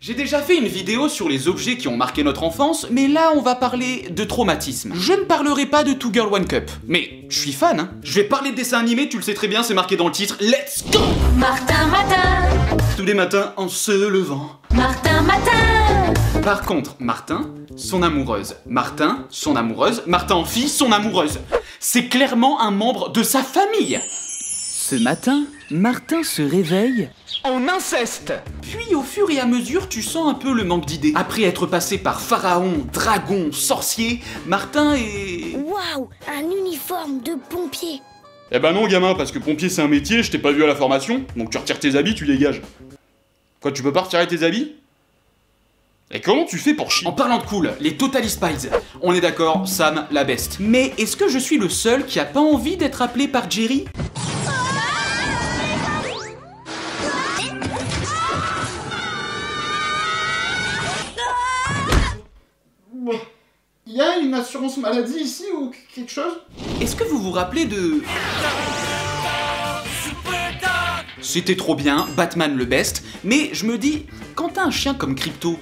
J'ai déjà fait une vidéo sur les objets qui ont marqué notre enfance, mais là on va parler de traumatisme. Je ne parlerai pas de Two Girl One Cup, mais je suis fan, hein. Je vais parler de dessins animés, tu le sais très bien, c'est marqué dans le titre. Let's go! Martin Matin. Tous les matins en se levant. Martin Matin. Par contre, Martin, son amoureuse. Martin, son amoureuse. Martin en fille, son amoureuse. C'est clairement un membre de sa famille. Ce matin, Martin se réveille En inceste. Puis au fur et à mesure, tu sens un peu le manque d'idées. Après être passé par pharaon, dragon, sorcier, Martin est... Waouh, un uniforme de pompier. Eh ben non gamin, parce que pompier c'est un métier, je t'ai pas vu à la formation, donc tu retires tes habits, tu dégages. Quoi, tu peux pas retirer tes habits? Et comment tu fais pour chier? En parlant de cool, les Totally Spies. On est d'accord, Sam, la best. Mais est-ce que je suis le seul qui a pas envie d'être appelé par Jerry? Il y a une assurance maladie ici ou quelque chose? Est-ce que vous vous rappelez de... C'était trop bien, Batman le best, mais je me dis, quand t'as un chien comme Crypto,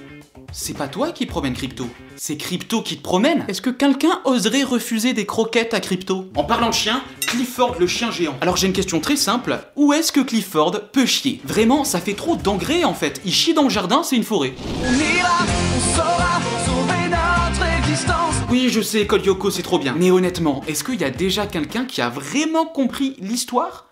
c'est pas toi qui promène Crypto, c'est Crypto qui te promène. Est-ce que quelqu'un oserait refuser des croquettes à Crypto? En parlant de chien, Clifford le chien géant. Alors j'ai une question très simple, où est-ce que Clifford peut chier? Vraiment, ça fait trop d'engrais en fait, il chie dans le jardin, c'est une forêt. On ira, on saura sauver notre existence. Oui, je sais, Code Lyoko, c'est trop bien. Mais honnêtement, est-ce qu'il y a déjà quelqu'un qui a vraiment compris l'histoire?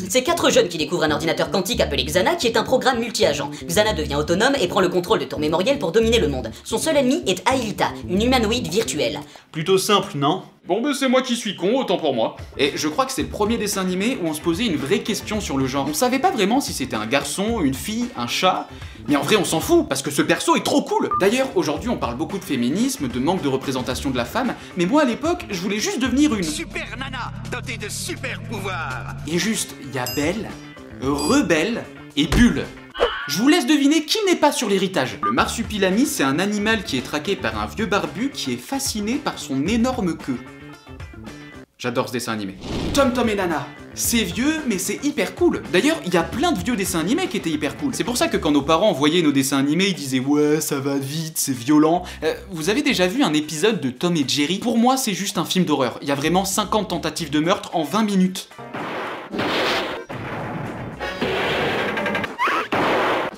C'est 4 jeunes qui découvrent un ordinateur quantique appelé Xana qui est un programme multi-agent. Xana devient autonome et prend le contrôle de ton mémoriel pour dominer le monde. Son seul ennemi est Aelita, une humanoïde virtuelle. Plutôt simple, non? Bon bah c'est moi qui suis con, autant pour moi. Et je crois que c'est le premier dessin animé où on se posait une vraie question sur le genre. On savait pas vraiment si c'était un garçon, une fille, un chat, mais en vrai on s'en fout, parce que ce perso est trop cool. D'ailleurs, aujourd'hui on parle beaucoup de féminisme, de manque de représentation de la femme, mais moi à l'époque, je voulais juste devenir une... Super nana, dotée de super pouvoirs. Et juste, il y a Belle, Rebelle et Bulle. Je vous laisse deviner qui n'est pas sur l'héritage. Le marsupilami, c'est un animal qui est traqué par un vieux barbu qui est fasciné par son énorme queue. J'adore ce dessin animé. Tom Tom et Nana. C'est vieux, mais c'est hyper cool. D'ailleurs, il y a plein de vieux dessins animés qui étaient hyper cool. C'est pour ça que quand nos parents voyaient nos dessins animés, ils disaient « Ouais, ça va vite, c'est violent ». Vous avez déjà vu un épisode de Tom et Jerry? Pour moi, c'est juste un film d'horreur. Il y a vraiment 50 tentatives de meurtre en 20 minutes.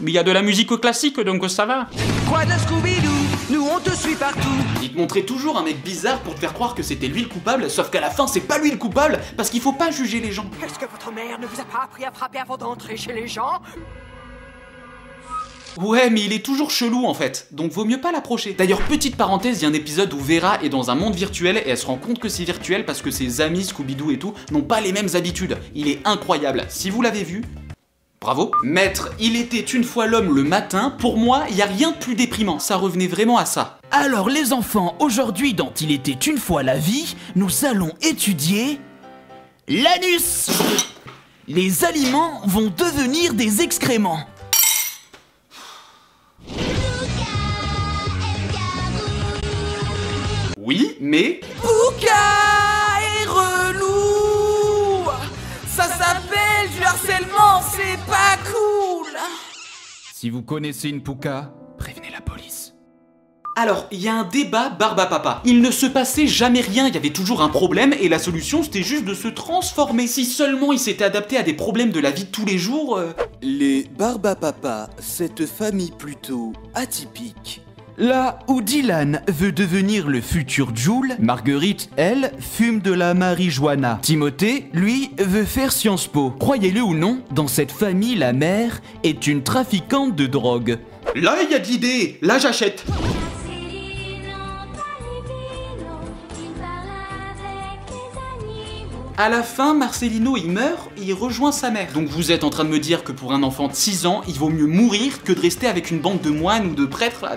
Mais il y a de la musique classique, donc ça va. Quoi de Scooby-Doo? Nous on te suit partout. Il te montrait toujours un mec bizarre pour te faire croire que c'était lui le coupable, sauf qu'à la fin c'est pas lui le coupable, parce qu'il faut pas juger les gens. Est-ce que votre mère ne vous a pas appris à frapper avant d'entrer chez les gens? Ouais, mais il est toujours chelou en fait, donc vaut mieux pas l'approcher. D'ailleurs, petite parenthèse, il y a un épisode où Vera est dans un monde virtuel et elle se rend compte que c'est virtuel parce que ses amis Scooby-Doo et tout n'ont pas les mêmes habitudes. Il est incroyable. Si vous l'avez vu, bravo. Maître, il était une fois l'homme le matin, pour moi, il y a rien de plus déprimant. Ça revenait vraiment à ça. Alors les enfants, aujourd'hui dans Il était une fois la vie, nous allons étudier l'anus. Les aliments vont devenir des excréments. Oui, mais... Pouka est relou. Ça s'appelle du harcèlement, c'est pas cool. Si vous connaissez une Pouka, prévenez la police. Alors, il y a un débat Barbapapa. Il ne se passait jamais rien, il y avait toujours un problème et la solution c'était juste de se transformer. Si seulement il s'était adapté à des problèmes de la vie de tous les jours... Les Barbapapa, cette famille plutôt atypique. Là où Dylan veut devenir le futur Joule, Marguerite, elle, fume de la marijuana. Timothée, lui, veut faire Sciences Po. Croyez-le ou non, dans cette famille, la mère est une trafiquante de drogue. Là, il y a de l'idée. Là, j'achète. À la fin, Marcelino il meurt et il rejoint sa mère. Donc vous êtes en train de me dire que pour un enfant de 6 ans, il vaut mieux mourir que de rester avec une bande de moines ou de prêtres là.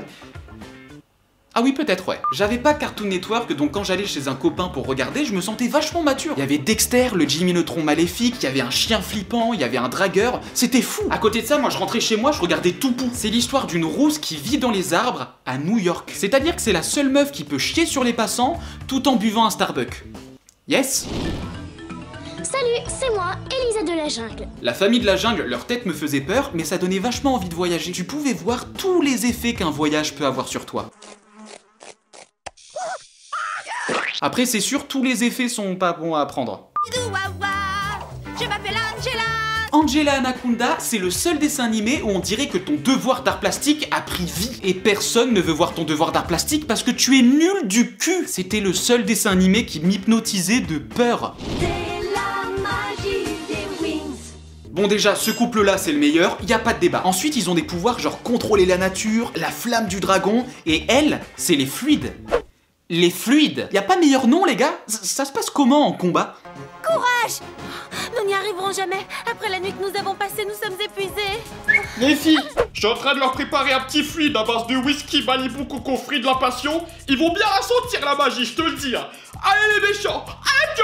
Ah oui, peut-être, ouais. J'avais pas Cartoon Network, donc quand j'allais chez un copain pour regarder, je me sentais vachement mature. Il y avait Dexter, le Jimmy Neutron maléfique, il y avait un chien flippant, il y avait un dragueur, c'était fou. À côté de ça, moi je rentrais chez moi, je regardais Toupou. C'est l'histoire d'une rousse qui vit dans les arbres à New York. C'est-à-dire que c'est la seule meuf qui peut chier sur les passants tout en buvant un Starbucks. Yes? Salut, c'est moi, Elisa de la jungle. La famille de la jungle, leur tête me faisait peur, mais ça donnait vachement envie de voyager. Tu pouvais voir tous les effets qu'un voyage peut avoir sur toi. Après, c'est sûr, tous les effets sont pas bons à prendre. Je m'appelle Angela. Angela Anaconda, c'est le seul dessin animé où on dirait que ton devoir d'art plastique a pris vie. Et personne ne veut voir ton devoir d'art plastique parce que tu es nul du cul. C'était le seul dessin animé qui m'hypnotisait de peur. C'est la magie des wings. Bon déjà, ce couple-là, c'est le meilleur, y a pas de débat. Ensuite, ils ont des pouvoirs genre contrôler la nature, la flamme du dragon, et elle, c'est les fluides. Les fluides. Y a pas meilleur nom, les gars? Ça se passe comment en combat? Courage! Nous n'y arriverons jamais. Après la nuit que nous avons passée, nous sommes épuisés. Les filles, je suis en train de leur préparer un petit fluide à base de whisky, Malibu, coco, fruit de la passion. Ils vont bien ressentir la magie, je te le dis. Allez les méchants, allez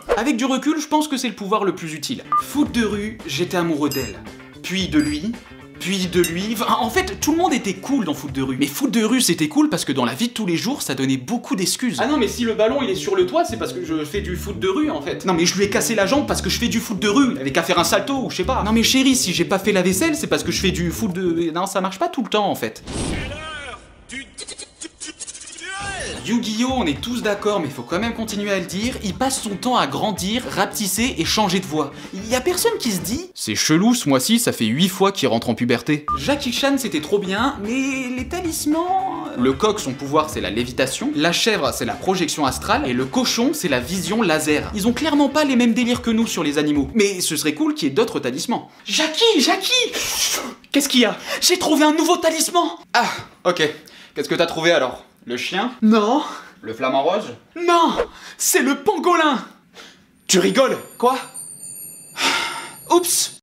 le. Avec du recul, je pense que c'est le pouvoir le plus utile. Foot de rue, j'étais amoureux d'elle. Puis de lui. Enfin, en fait, tout le monde était cool dans Foot de rue. Mais Foot de rue, c'était cool parce que dans la vie de tous les jours, ça donnait beaucoup d'excuses. Ah non, mais si le ballon il est sur le toit, c'est parce que je fais du foot de rue en fait. Non, mais je lui ai cassé la jambe parce que je fais du foot de rue. Il avait qu'à faire un salto ou je sais pas. Non, mais chérie, si j'ai pas fait la vaisselle, c'est parce que je fais du foot de. Non, ça marche pas tout le temps en fait. Yu-Gi-Oh! On est tous d'accord, mais faut quand même continuer à le dire, il passe son temps à grandir, rapetisser et changer de voix. Y a personne qui se dit c'est chelou, ce mois-ci, ça fait 8 fois qu'il rentre en puberté. Jackie Chan, c'était trop bien, mais les talismans... Le coq, son pouvoir, c'est la lévitation, la chèvre, c'est la projection astrale, et le cochon, c'est la vision laser. Ils ont clairement pas les mêmes délires que nous sur les animaux, mais ce serait cool qu'il y ait d'autres talismans. Jackie! Qu'est-ce qu'il y a? J'ai trouvé un nouveau talisman! Ah, ok. Qu'est-ce que t'as trouvé alors? Le chien? Non. Le flamant rose? Non. C'est le pangolin. Tu rigoles? Quoi? Oups.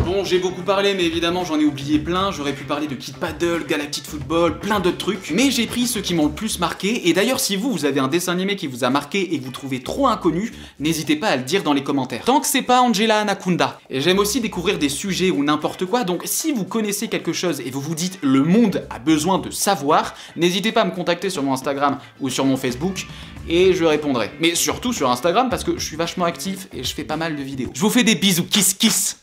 Bon, j'ai beaucoup parlé, mais évidemment j'en ai oublié plein. J'aurais pu parler de Kid Paddle, Galactic Football, plein d'autres trucs. Mais j'ai pris ceux qui m'ont le plus marqué. Et d'ailleurs, si vous avez un dessin animé qui vous a marqué et que vous trouvez trop inconnu, n'hésitez pas à le dire dans les commentaires. Tant que c'est pas Angela Anaconda. Et j'aime aussi découvrir des sujets ou n'importe quoi. Donc si vous connaissez quelque chose et vous vous dites le monde a besoin de savoir, n'hésitez pas à me contacter sur mon Instagram ou sur mon Facebook. Et je répondrai. Mais surtout sur Instagram parce que je suis vachement actif et je fais pas mal de vidéos. Je vous fais des bisous, kiss kiss.